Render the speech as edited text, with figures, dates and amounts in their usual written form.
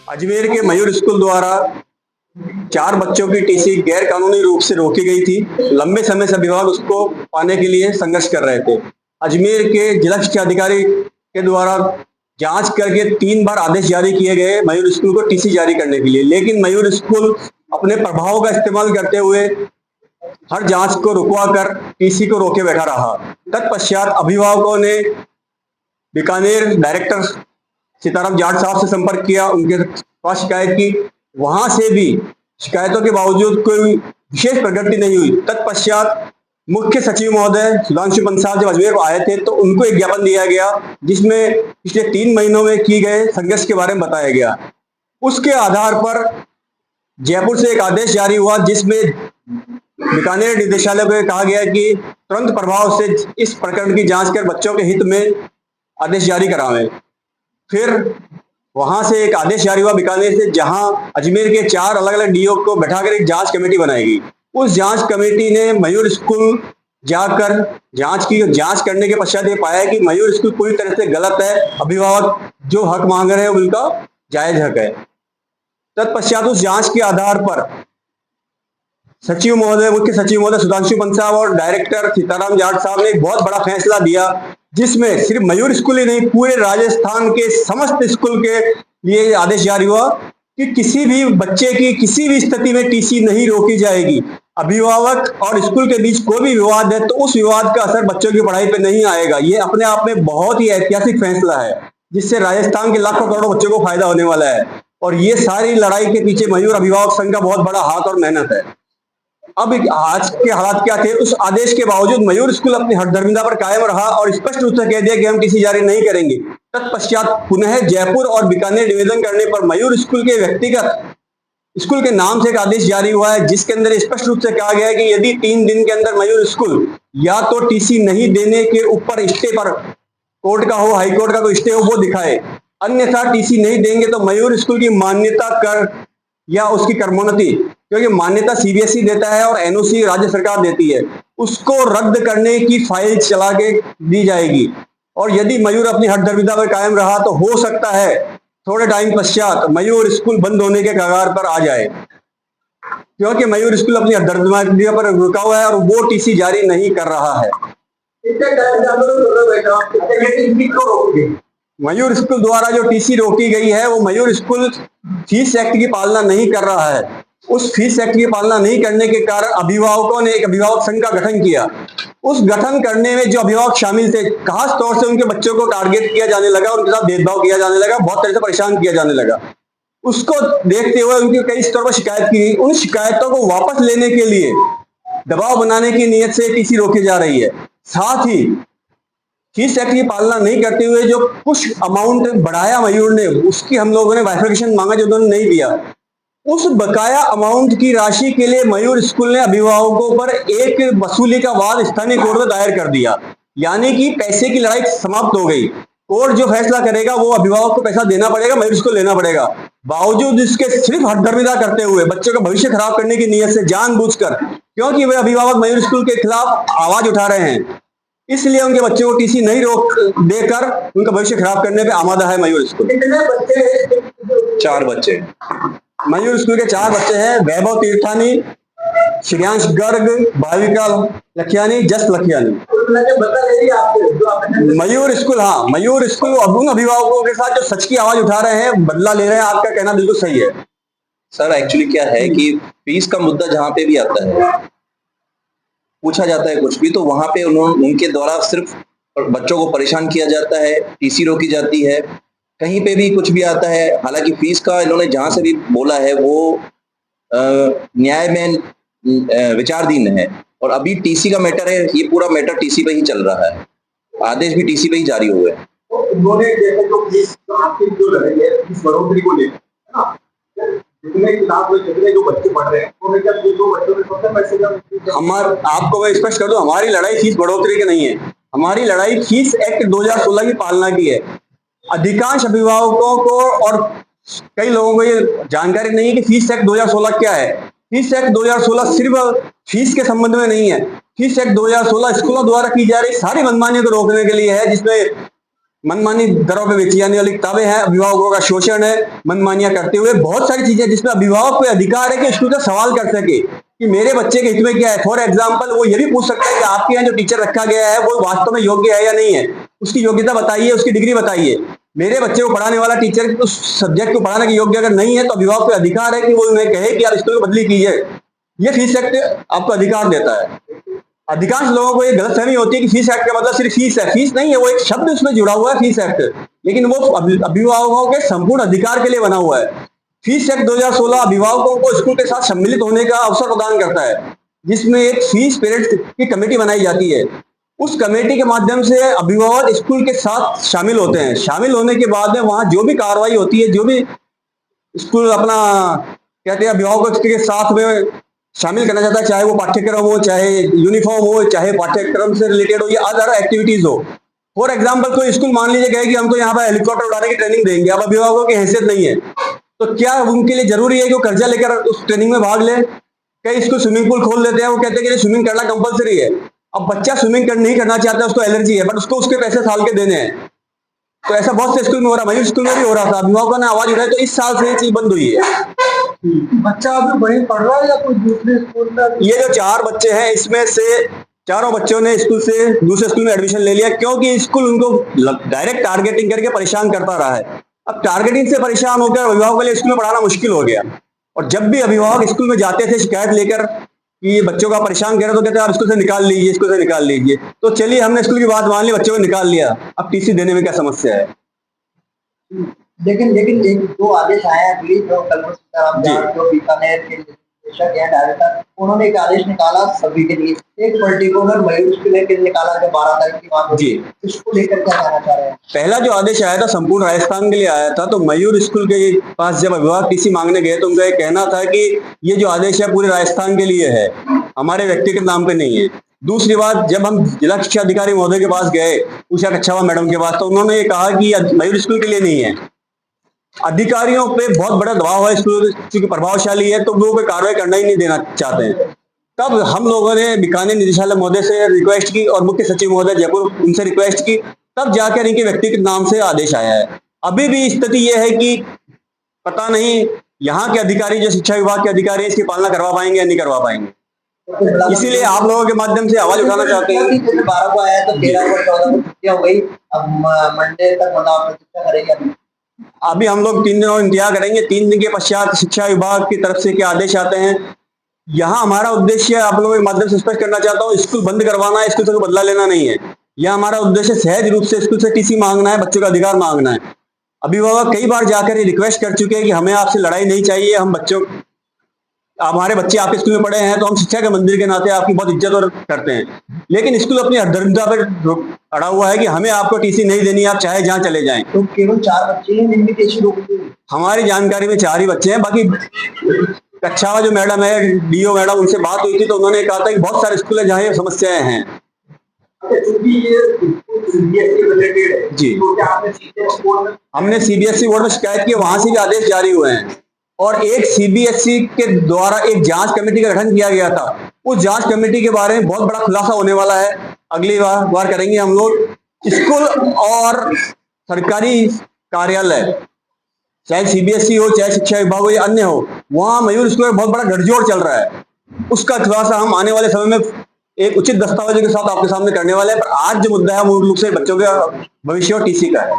अजमेर के मयूर स्कूल द्वारा 4 बच्चों की टीसी गैर कानूनी रूप से रोकी गई थी। लंबे समय से अभिभावक उसको पाने के लिए संघर्ष कर रहे थे। अजमेर के जिला शिक्षा अधिकारी के द्वारा जांच करके 3 बार आदेश जारी किए गए मयूर स्कूल को टीसी जारी करने के लिए, लेकिन मयूर स्कूल अपने प्रभाव का इस्तेमाल करते हुए हर जांच को रुकवा कर टीसी को रोके बैठा रहा। तत्पश्चात अभिभावकों ने बीकानेर डायरेक्टर सीताराम जाट साहब से संपर्क किया, उनके पास शिकायत की। वहां से भी शिकायतों के बावजूद कोई विशेष प्रगति नहीं हुई। तत्पश्चात मुख्य सचिव महोदय सुधांशु पंत साहब जब अजमेर को आए थे तो उनको एक ज्ञापन दिया गया जिसमें पिछले 3 महीनों में किए गए संघर्ष के बारे में बताया गया। उसके आधार पर जयपुर से एक आदेश जारी हुआ जिसमें बीकानेर निदेशालय को कहा गया कि तुरंत प्रभाव से इस प्रकरण की जांच कर बच्चों के हित में आदेश जारी करावें। फिर वहां से एक आदेश जारी हुआ बीकानेर से, जहां अजमेर के 4 अलग अलग डीओ को बैठाकर एक जांच कमेटी बनाई गई। उस जांच कमेटी ने मयूर स्कूल जाकर जांच की। जांच करने के पश्चात ये पाया कि मयूर स्कूल पूरी तरह से गलत है। अभिभावक जो हक मांग रहे हैं उनका जायज हक है। तत्पश्चात उस जांच के आधार पर सचिव महोदय, मुख्य सचिव महोदय सुधांशु पंत साहब और डायरेक्टर सीताराम जाट साहब ने एक बहुत बड़ा फैसला दिया, जिसमें सिर्फ मयूर स्कूल ही नहीं पूरे राजस्थान के समस्त स्कूल के लिए आदेश जारी हुआ कि किसी भी बच्चे की किसी भी स्थिति में टीसी नहीं रोकी जाएगी। अभिभावक और स्कूल के बीच कोई भी विवाद है तो उस विवाद का असर बच्चों की पढ़ाई पर नहीं आएगा। ये अपने आप में बहुत ही ऐतिहासिक फैसला है जिससे राजस्थान के लाखों करोड़ों बच्चों को फायदा होने वाला है। और ये सारी लड़ाई के पीछे मयूर अभिभावक संघ का बहुत बड़ा हाथ और मेहनत है। अब आज के हालात क्या थे? उस आदेश के बावजूद मयूर स्कूल अपनी हठधर्मिता पर कायम रहा और स्पष्ट रूप से कह दिया कि हम टीसी जारी नहीं करेंगे। तत्पश्चात पुनः जयपुर और बीकानेर निवेदन करने पर मयूर स्कूल के व्यक्तिगत स्कूल के नाम से एक आदेश जारी हुआ है, जिसके अंदर स्पष्ट रूप से कहा गया है कि यदि 3 दिन के अंदर मयूर स्कूल या तो टीसी नहीं देने के ऊपर स्टे पर कोर्ट का हो, हाईकोर्ट का कोई स्टे हो वो दिखाए, अन्यथा टीसी नहीं देंगे तो मयूर स्कूल की मान्यता कर या उसकी कर्मोन्नति, क्योंकि मान्यता सीबीएसई देता है और एनओसी राज्य सरकार देती है, उसको रद्द करने की फाइल चला के दी जाएगी। और यदि मयूर अपनी हठधर्मिता पर कायम रहा तो हो सकता है थोड़े टाइम पश्चात मयूर स्कूल बंद होने के कगार पर आ जाए, क्योंकि मयूर स्कूल अपनी हठधर्मिता पर रुका हुआ है और वो टीसी जारी नहीं कर रहा है। मयूर स्कूल द्वारा जो टीसी रोकी गई है वो मयूर स्कूल फीस एक्ट की पालना नहीं कर रहा है। उस फीस एक्ट की पालना नहीं करने के कारण अभिभावकों ने एक अभिभावक संघ का गठन किया। उस गठन करने में जो अभिभावक शामिल थे, खास तौर से उनके बच्चों को टारगेट किया जाने लगा, उनके साथ भेदभाव किया जाने लगा, बहुत तरह से परेशान किया जाने लगा। उसको देखते हुए उनकी कई स्तर पर शिकायत की। उन शिकायतों को वापस लेने के लिए दबाव बनाने की नीयत से टीसी रोकी जा रही है। साथ ही फीस एक्ट की पालना नहीं करते हुए जो कुछ अमाउंट बढ़ाया मयूर ने, उसकी हम लोगों ने बाइफर्केशन मांगा जो उन्होंने नहीं दिया। उस बकाया अमाउंट की राशि के लिए मयूर स्कूल ने अभिभावकों पर एक वसूली का वाद स्थानीय कोर्ट में दायर कर दिया, यानी कि पैसे की लड़ाई समाप्त हो गई। कोर्ट जो फैसला करेगा वो अभिभावक को पैसा देना पड़ेगा, मयूर स्कूल लेना पड़ेगा। बावजूद इसके सिर्फ हठधर्मिता करते हुए बच्चों का भविष्य खराब करने की नीयत से जानबूझकर, क्योंकि वे अभिभावक मयूर स्कूल के खिलाफ आवाज उठा रहे हैं, इसलिए उनके बच्चों को टीसी नहीं रोक देकर उनका भविष्य खराब करने पे आमादा है मयूर स्कूल। कितने बच्चे हैं? 4 बच्चे मयूर स्कूल के 4 बच्चे हैं। वैभव तीर्थानी, श्रेयांश गर्ग, भाविका लखियानी, जस लखियानी। मयूर स्कूल, हाँ मयूर स्कूल अब उन अभिभावकों के साथ जो सच की आवाज उठा रहे हैं, बदला ले रहे हैं। आपका कहना बिल्कुल सही है सर। एक्चुअली क्या है कि फीस का मुद्दा जहाँ पे भी आता है, पूछा जाता है कुछ भी, तो वहां पे उनके द्वारा सिर्फ बच्चों को परेशान किया जाता है, टीसी रोकी जाती है। कहीं पे भी कुछ भी आता है, हालांकि फीस का इन्होंने जहां से भी बोला है वो न्याय में विचाराधीन है। और अभी टीसी का मैटर है, ये पूरा मैटर टीसी पे ही चल रहा है, आदेश भी टीसी पे ही जारी हुए हैं। उन्होंने जैसे तो फीस जो लगी है, फीस बढ़ोतरी को लेकर जितने क्लास में जितने जो बच्चे पढ़ रहे हैं, उन्होंने क्या दो बच्चों में सबसे पैसे का आपको मैं स्पष्ट कर दूं, हमारी लड़ाई फीस बढ़ोतरी की नहीं है। हमारी लड़ाई फीस एक्ट 2016 की पालना की है। अधिकांश अभिभावकों को और कई लोगों को ये जानकारी नहीं है कि फीस एक्ट 2016 क्या है। फीस एक्ट 2016 सिर्फ फीस के संबंध में नहीं है। फीस एक्ट 2016 स्कूलों द्वारा की जा रही सारी मनमानियों को रोकने के लिए है, जिसमें मनमानी दरों पे बेची जाने वाली किताबें हैं, अभिभावकों का शोषण है, मनमानियां करते हुए बहुत सारी चीजें जिसमें अभिभावक को अधिकार है कि स्कूल का सवाल कर सके कि मेरे बच्चे के हित में क्या है। फॉर एग्जाम्पल वो ये भी पूछ सकता है कि आपके यहाँ जो टीचर रखा गया है वो वास्तव में योग्य है या नहीं है, उसकी योग्यता बताइए, उसकी डिग्री बताइए। मेरे बच्चे को पढ़ाने वाला टीचर उस सब्जेक्ट को पढ़ाने के योग्य अगर नहीं है तो अभिभावक को अधिकार है कि वो उन्हें कहे कि आप स्कूल को बदली कीजिए। ये फीस एक्ट आपको अधिकार देता है। अधिकांश लोगों को ये गलतफहमी होती है कि फीस एक्ट का मतलब सिर्फ फीस है। फीस नहीं है, वो एक शब्द उसमें जुड़ा हुआ है फीस एक्ट, लेकिन वो अभिभावकों के संपूर्ण अधिकार के लिए बना हुआ है। फीस एक्ट 2016 अभिभावकों को स्कूल के साथ सम्मिलित होने का अवसर प्रदान करता है, जिसमें एक फीस पेरेंट्स की कमेटी बनाई जाती है। उस कमेटी के माध्यम से अभिभावक स्कूल के साथ शामिल होते हैं। शामिल होने के बाद में वहां जो भी कार्रवाई होती है, जो भी स्कूल अपना कहते हैं अभिभावकों के साथ में शामिल करना चाहता है, चाहे वो पाठ्यक्रम हो, चाहे यूनिफॉर्म हो, चाहे पाठ्यक्रम से रिलेटेड हो या अदर एक्टिविटीज हो। फॉर एग्जाम्पल कोई स्कूल मान लीजिए कहे कि हम तो यहाँ पर हेलीकॉप्टर उड़ाने की ट्रेनिंग देंगे, अब अभिभावकों की हैसियत नहीं है, तो क्या उनके लिए जरूरी है कि वो कर्जा लेकर उस ट्रेनिंग में भाग ले? कई स्कूल स्विमिंग पूल खोल देते हैं, वो कहते हैं कि स्विमिंग करना कंपलसरी है। अब बच्चा स्विमिंग नहीं करना चाहता, उसको एलर्जी है, बट उसको उसके पैसे साल के देने हैं। तो ऐसा बहुत से स्कूल में हो रहा है, मयूर स्कूल में भी हो रहा था। अभिभावकों ने आवाज उठाई तो इस साल से ये चीज बंद हुई है। बच्चा अभी वहीं पढ़ रहा है या कोई दूसरे स्कूल में? ये जो 4 बच्चे हैं इसमें से चारों बच्चों ने स्कूल से दूसरे स्कूल में एडमिशन ले लिया, क्योंकि स्कूल उनको डायरेक्ट टारगेटिंग करके परेशान करता रहा है। अब टारगेटिंग से परेशान होकर अभिभावक के लिए स्कूल में पढ़ाना मुश्किल हो गया। और जब भी अभिभावक स्कूल में जाते थे शिकायत लेकर कि ये बच्चों का परेशान कर रहे, तो कहते हैं आप स्कूल से निकाल लीजिए, स्कूल से निकाल लीजिए। तो चलिए हमने स्कूल की बात मान ली, बच्चों को निकाल लिया, अब टीसी देने में क्या समस्या है? लेकिन एक दो आदेश आए हैं अगली, जो कलमर सीताराम जाट जो बीकानेर के निदेशक हैं डायरेक्टर, उन्होंने एक आदेश निकाला सभी के लिए, एक पर्टिकुलर मयूर स्कूल के लिए निकाला जो 12 तारीख की बात होगी। इसको लेकर क्या कहना चाह रहे हैं? पहला जो आदेश आया था संपूर्ण राजस्थान के लिए आया था, तो मयूर स्कूल के पास जब अभिभावक टीसी मांगने गए तो उनका ये कहना था कि ये जो आदेश है पूरे राजस्थान के लिए है, हमारे व्यक्तिगत नाम पे नहीं है। दूसरी बात, जब हम जिला शिक्षा अधिकारी महोदय के पास गए, उषा कच्छावा मैडम के पास, तो उन्होंने ये कहा कि मयूर स्कूल के लिए नहीं है। अधिकारियों पे बहुत बड़ा दबाव है, स्कूल क्योंकि प्रभावशाली है तो वो कोई कार्रवाई करना ही नहीं देना चाहते हैं। तब हम लोगों ने बीकानेर निदेशालय महोदय से रिक्वेस्ट की और मुख्य सचिव महोदय जयपुर उनसे रिक्वेस्ट की, तब जाकर इनके व्यक्तिगत नाम से आदेश आया है। अभी भी स्थिति यह है कि पता नहीं यहाँ के अधिकारी जो शिक्षा विभाग के अधिकारी इसकी पालना करवा पाएंगे या नहीं करवा पाएंगे। इसीलिए आप लोगों के माध्यम से आवाज उठाना चाहते हैं। 12 को आया तो 13 को 14 को छुट्टियां हो गई, अब मंडे तक मतलब प्रतीक्षा करेंगे। अभी हम लोग 3 दिनों इंतजार करेंगे, 3 दिन के पश्चात शिक्षा विभाग की तरफ से क्या आदेश आते हैं। यहाँ हमारा उद्देश्य आप लोगों के माध्यम से स्पष्ट करना चाहता हूँ, स्कूल बंद करवाना है, स्कूल से बदला लेना नहीं है। यह हमारा उद्देश्य सहज रूप से स्कूल से टीसी मांगना है, बच्चों का अधिकार मांगना है। अभिभावक कई बार जाकर ये रिक्वेस्ट कर चुके हैं कि हमें आपसे लड़ाई नहीं चाहिए, हम बच्चों हमारे बच्चे आपके स्कूल में पढ़े हैं तो हम शिक्षा के मंदिर के नाते आपकी बहुत इज्जत और करते हैं, लेकिन स्कूल अपनी हरदर्मिता पर अड़ा हुआ है कि हमें आपको टीसी नहीं देनी, आप चाहे जहां चले जाएं। तो केवल 4 बच्चे हैं जिनकी टीसी रोकती है? हमारी जानकारी में 4 ही बच्चे हैं। बाकी कच्छावा जो मैडम है, डीओ मैडम, उनसे बात हुई थी तो उन्होंने कहा था कि बहुत सारे स्कूल है जहाँ ये समस्याएं हैं। जी, हमने सीबीएसई बोर्ड में शिकायत की, वहां से भी आदेश जारी हुए हैं और एक सीबीएसई के द्वारा एक जांच कमेटी का गठन किया गया था। उस जांच कमेटी के बारे में बहुत बड़ा खुलासा होने वाला है, अगली बार करेंगे हम लोग। स्कूल और सरकारी कार्यालय, चाहे सीबीएसई हो, चाहे शिक्षा विभाग हो या अन्य हो, वहां मयूर स्कूल में बहुत बड़ा गठजोड़ चल रहा है। उसका खुलासा हम आने वाले समय में एक उचित दस्तावेजों के साथ आपके सामने करने वाले हैं। पर आज जो मुद्दा है मूल रूप से बच्चों के भविष्य और टीसी का है।